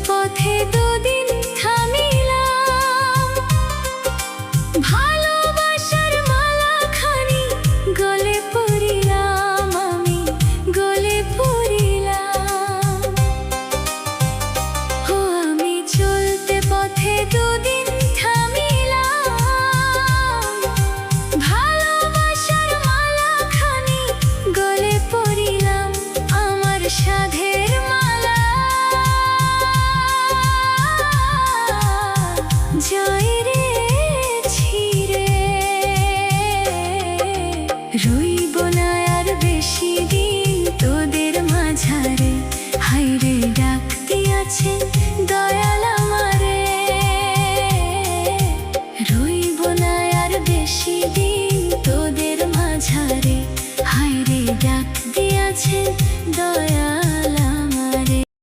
পথে দুদিন থামিলাম, ভালোবাসার মালাখানি গলে পড়িলাম, আমি গলে পড়িলাম। ও আমি চলতে পথে দুদিন থামিলাম, ভালোবাসার মালাখানি গলে পড়িলাম, আমার সাধের মালা যায় রে ছিঁড়ে। রইব না আর বেশি দিন তোদের মাঝারে, হায়রে ডাকতে আছে দয়ালা।